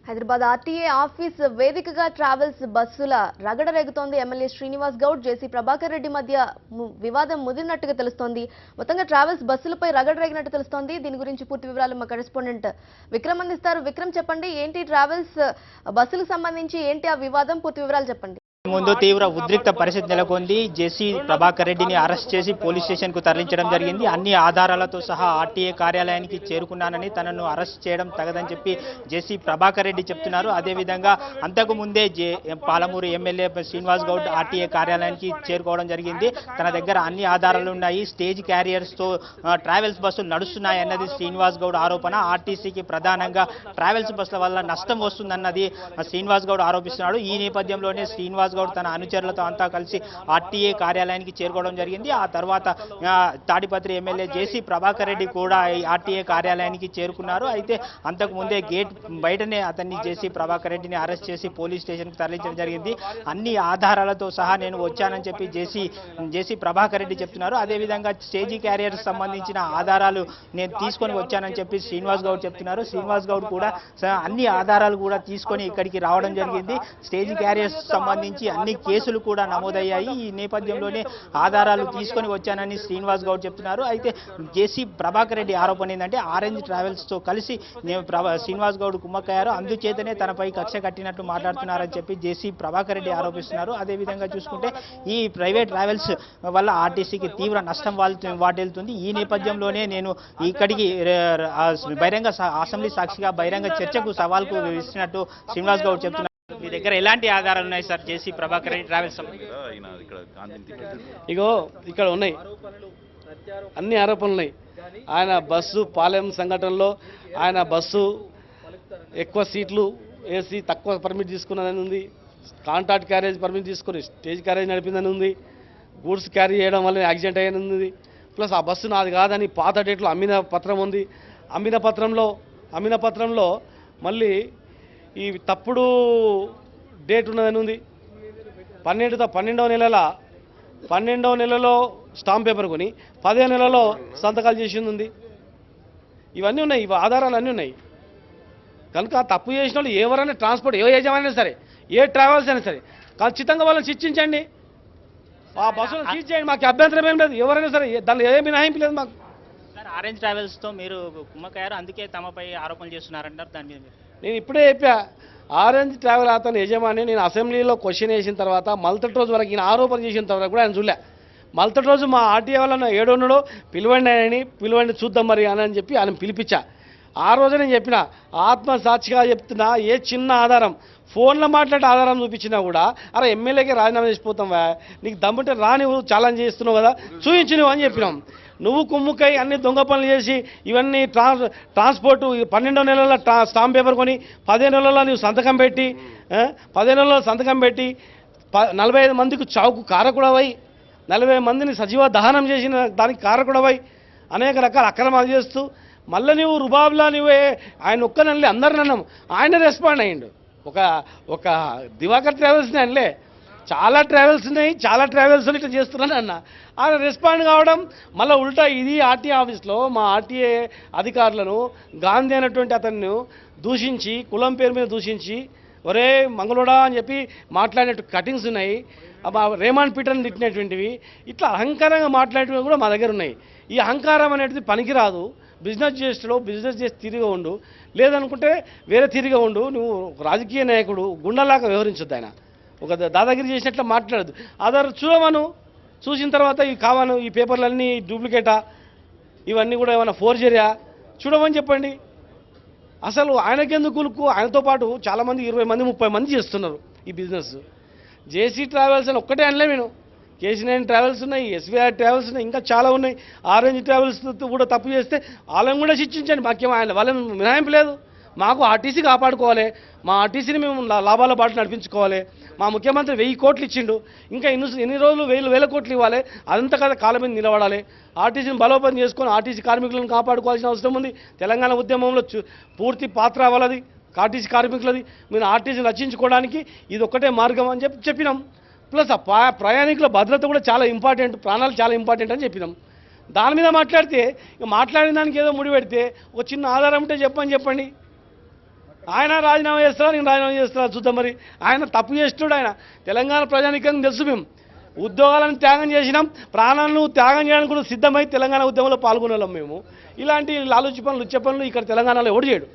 Hyderabad RTA office వేదికగా travels బస్సుల రగడ రేగుతోంది. MLA Srinivas Goud, జేసీ ప్రభాకర్ రెడ్డి మధ్య వివాదం ముదిరినట్టుగా తెలుస్తోంది. మొత్తంగా ట్రావెల్స్ బస్సులపై రగడ రేగినట్టు తెలుస్తోంది. దీని గురించి పూర్తి వివరాలు మా కరెస్పాండెంట్ విక్రమ్ అందిస్తారు. విక్రమ్, చెప్పండి, ఏంటి ట్రావెల్స్ బస్సులకు సంబంధించి ఏంటి ఆ వివాదం? పూర్తి వివరాలు చెప్పండి. ముందు తీవ్ర ఉద్రిక్త పరిస్థితి నెలకొంది. జేసీ ప్రభాకర్ రెడ్డిని అరెస్ట్ చేసి పోలీస్ స్టేషన్ కు తరలించడం జరిగింది. అన్ని ఆధారాలతో సహా ఆర్టీఏ కార్యాలయానికి చేరుకున్నానని, తనను అరెస్ట్ చేయడం తగదని చెప్పి జేసీ ప్రభాకర్ రెడ్డి చెప్తున్నారు. అదేవిధంగా అంతకు ముందే పాలమూరు ఎమ్మెల్యే శ్రీనివాస్ గౌడ్ ఆర్టీఏ కార్యాలయానికి చేరుకోవడం జరిగింది. తన దగ్గర అన్ని ఆధారాలు ఉన్నాయి. స్టేజ్ క్యారియర్స్ తో ట్రావెల్స్ బస్సులు నడుస్తున్నాయి అన్నది శ్రీనివాస్ గౌడ్ ఆరోపణ. ఆర్టీసీకి ప్రధానంగా ట్రావెల్స్ బస్సుల వల్ల నష్టం వస్తుందన్నది శ్రీనివాస్ గౌడ్ ఆరోపిస్తున్నాడు. ఈ నేపథ్యంలోనే శ్రీనివాస్ గౌడ్ తన అనుచరులతో అంతా కలిసి ఆర్టీఏ కార్యాలయానికి చేరుకోవడం జరిగింది. ఆ తర్వాత తాడిపత్రి ఎమ్మెల్యే జేసీ ప్రభాకర్ రెడ్డి కూడా ఆర్టీఏ కార్యాలయానికి చేరుకున్నారు. అయితే అంతకు ముందే గేట్ బయటనే అతన్ని జేసీ ప్రభాకర్ రెడ్డిని అరెస్ట్ చేసి పోలీస్ స్టేషన్కి తరలించడం జరిగింది. అన్ని ఆధారాలతో సహా నేను వచ్చానని చెప్పి జేసీ ప్రభాకర్ రెడ్డి చెప్తున్నారు. అదేవిధంగా స్టేజీ క్యారియర్స్ సంబంధించిన ఆధారాలు నేను తీసుకొని వచ్చానని చెప్పి శ్రీనివాస్ గౌడ్ చెప్తున్నారు. శ్రీనివాస్ గౌడ్ కూడా అన్ని ఆధారాలు కూడా తీసుకొని ఇక్కడికి రావడం జరిగింది. స్టేజీ క్యారియర్స్ సంబంధించి అన్ని కేసులు కూడా నమోదయ్యాయి. ఈ నేపథ్యంలోనే ఆధారాలు తీసుకొని వచ్చానని శ్రీనివాస్ గౌడ్ చెప్తున్నారు. అయితే జేసీ ప్రభాకర్ రెడ్డి ఆరోపణ ఏంటంటే ఆరెంజ్ ట్రావెల్స్ తో కలిసి శ్రీనివాస్ గౌడ్ కుమ్మక్కయ్యారు, అందుచేతనే తనపై కక్ష కట్టినట్టు మాట్లాడుతున్నారని చెప్పి జేసీ ప్రభాకర్ రెడ్డి ఆరోపిస్తున్నారు. అదేవిధంగా చూసుకుంటే ఈ ప్రైవేట్ ట్రావెల్స్ వల్ల ఆర్టీసీకి తీవ్ర నష్టం వాటిల్లుతుంది. ఈ నేపథ్యంలోనే నేను ఇక్కడికి బహిరంగ అసెంబ్లీ సాక్షిగా బహిరంగ చర్చకు సవాల్కు ఇస్తున్నట్టు శ్రీనివాస్ గౌడ్ చెప్తున్నారు. మీ దగ్గర ఎలాంటి ఆధారాలు ఉన్నాయి సార్ జేసీ ప్రభాకర్ రెడ్డి ట్రావెల్స్? ఇగో ఇక్కడ ఉన్నాయి, అన్ని ఆరోపణలు ఉన్నాయి. ఆయన బస్సు పాలెం సంఘటనలో ఆయన బస్సు ఎక్కువ సీట్లు వేసి తక్కువ పర్మిట్ తీసుకున్నదని ఉంది. కాంట్రాక్ట్ క్యారేజ్ పర్మిట్ తీసుకొని స్టేజ్ క్యారేజ్ నడిపిందని ఉంది. గూడ్స్ క్యారీ చేయడం వల్ల యాక్సిడెంట్ అయ్యని ఉంది. ప్లస్ ఆ బస్సు నాది కాదని పాత డేట్లో అమ్మిన పత్రం ఉంది. అమ్మిన పత్రంలో మళ్ళీ ఈ తప్పుడు డేట్ ఉన్నదని ఉంది. 12వ నెలలో స్టాంప్ పేపర్ కొని 10వ నెలలో సంతకాలు చేసింది ఉంది. ఇవన్నీ ఉన్నాయి, ఇవి ఆధారాలు అన్నీ ఉన్నాయి. కనుక తప్పు చేసిన వాళ్ళు ఎవరైనా ట్రాన్స్పోర్ట్ ఏ యజమానైనా సరే, ఏ ట్రావెల్స్ అయినా సరే ఖచ్చితంగా వాళ్ళని శిక్షించండి. ఆ బస్సును సీజ్ చేయండి, మాకు అభ్యంతరం ఏం లేదు. ఎవరైనా సరే దానిలో ఏ మినహాయింపు లేదు మాకు. సార్ ఆరెంజ్ ట్రావెల్స్ తో మీరు కుమ్మక్కయ్యారు, అందుకే తమపై ఆరోపణలు చేస్తున్నారంటారు. దాని మీద నేను ఇప్పుడే చెప్పా, ఆరెంజ్ ట్రావెల్ అతను యజమాని. నేను అసెంబ్లీలో క్వశ్చన్ వేసిన తర్వాత మల్తటి రోజు వరకు ఈయన ఆరోపణ చేసిన తర్వాత కూడా ఆయన చూడలే. మల్తటి రోజు మా ఆర్టీఏ వాళ్ళ ఏడున్నాడో పిలవండి చూద్దాం మరి అని చెప్పి ఆయన పిలిపించా. ఆ రోజు నేను చెప్పిన, ఆత్మసాక్షిగా చెప్తున్నా, ఏ చిన్న ఆధారం ఫోన్లో మాట్లాడే ఆధారం చూపించినా కూడా అరే ఎమ్మెల్యేకి రాజీనామా చేసిపోతాం, నీకు దమ్ముంటే రాని ఛాలెంజ్ చేస్తున్నావు కదా, చూపించు నువ్వు అని చెప్పినాం. నువ్వు కుమ్ముకై అన్ని దొంగ పనులు చేసి ఇవన్నీ ట్రాన్స్పోర్టు 12వ నెలలో స్టాంప్ పేపర్ కొని 10వ నెలలో నువ్వు సంతకం పెట్టి 10వ నెలలో సంతకం పెట్టి 45 మందికి చావుకు కారకుడవై 40 మందిని సజీవ దహనం చేసిన దానికి కారకుడవై అనేక రకాల అక్రమాలు చేస్తూ మళ్ళీ నువ్వు రుబాబ్లా నువ్వే ఆయన ఒక్కనల్లి అందరిని అన్నాం. ఆయన రెస్పాండ్ అయ్యిండు. ఒక దివాకర్ ట్రావెల్స్ని అనలే, చాలా ట్రావెల్స్ ఉన్నాయి, చాలా ట్రావెల్స్ ఇట్లా చేస్తున్నాను అన్న. ఆయన రెస్పాండ్ కావడం మళ్ళీ ఉల్టా ఇది ఆర్టీఏ ఆఫీస్లో మా ఆర్టీఏ అధికారులను గాంధీ అనేటువంటి అతన్ని దూషించి, కులం పేరు మీద దూషించి, ఒరే మంగళోడా అని చెప్పి మాట్లాడినట్టు కటింగ్స్ ఉన్నాయి. రేమాండ్ పీటర్ని తిట్టినటువంటివి, ఇట్లా అహంకారంగా మాట్లాడేటివి కూడా మా దగ్గర ఉన్నాయి. ఈ అహంకారం అనేది పనికిరాదు. బిజినెస్ చేసి తిరిగా ఉండు, లేదనుకుంటే వేరే తిరిగా ఉండు. నువ్వు రాజకీయ నాయకుడు గుండెలాగా వ్యవహరించొద్దు. ఆయన ఒక దాదాగిరి చేసినట్లు మాట్లాడదు. ఆధార్ చూడమను, చూసిన తర్వాత ఇవి కావాను, ఈ పేపర్లన్నీ డూప్లికేటా, ఇవన్నీ కూడా ఏమైనా ఫోర్జరీయా చూడమని చెప్పండి. అసలు ఆయనకెందుకు కులుకు? ఆయనతో పాటు చాలామంది 20 మంది 30 మంది చేస్తున్నారు ఈ బిజినెస్. జేసీ ట్రావెల్స్ అని ఒక్కటే అనలే నేను, కేసీ9 ట్రావెల్స్ ఉన్నాయి, ఎస్వీఆర్ ట్రావెల్స్ ఉన్నాయి, ఇంకా చాలా ఉన్నాయి. ఆరెంజ్ ట్రావెల్స్ కూడా తప్పు చేస్తే వాళ్ళని కూడా శిక్షించండి. మాకేమో వాళ్ళని మినహాయింపు లేదు. మాకు ఆర్టీసీ కాపాడుకోవాలి, మా ఆర్టీసీని మేము లాభాల బాట నడిపించుకోవాలి. మా ముఖ్యమంత్రి 1000 కోట్లు ఇచ్చిండు, ఇంకా ఎన్ని రోజులు వేల కోట్లు ఇవ్వాలి. అదంతా కదా కాలం మీద నిలబడాలి. ఆర్టీసీని బలోపేతం చేసుకొని ఆర్టీసీ కార్మికులను కాపాడుకోవాల్సిన అవసరం ఉంది. తెలంగాణ ఉద్యమంలో పూర్తి పాత్ర వాళ్ళది, ఆర్టీసీ కార్మికులది. మీరు ఆర్టీసీని రక్షించుకోవడానికి ఇది ఒక్కటే మార్గం అని చెప్పినాం. ప్లస్ ఆ ప్రయాణికుల భద్రత కూడా చాలా ఇంపార్టెంట్, ప్రాణాలు చాలా ఇంపార్టెంట్ అని చెప్పినాం. దాని మీద మాట్లాడితే మాట్లాడిన దానికి ఏదో ముడి పెడితే ఒక చిన్న ఆధారం ఉంటే చెప్పండి. ఆయన రాజీనామా చేస్తారా, నేను రాజీనామా చేస్తారా చూద్దాం. మరి ఆయన తప్పు చేస్తున్నాడు. ఆయన తెలంగాణ ప్రజానికం తెలుసు. మేము ఉద్యోగాలను త్యాగం చేసినాం, ప్రాణాలను త్యాగం చేయడానికి కూడా సిద్ధమై తెలంగాణ ఉద్యమంలో పాల్గొనే వాళ్ళం మేము. ఇలాంటి లాలుచి పనులు, లుచ్చ పనులు ఇక్కడ తెలంగాణలో ఎవడు చేయడు.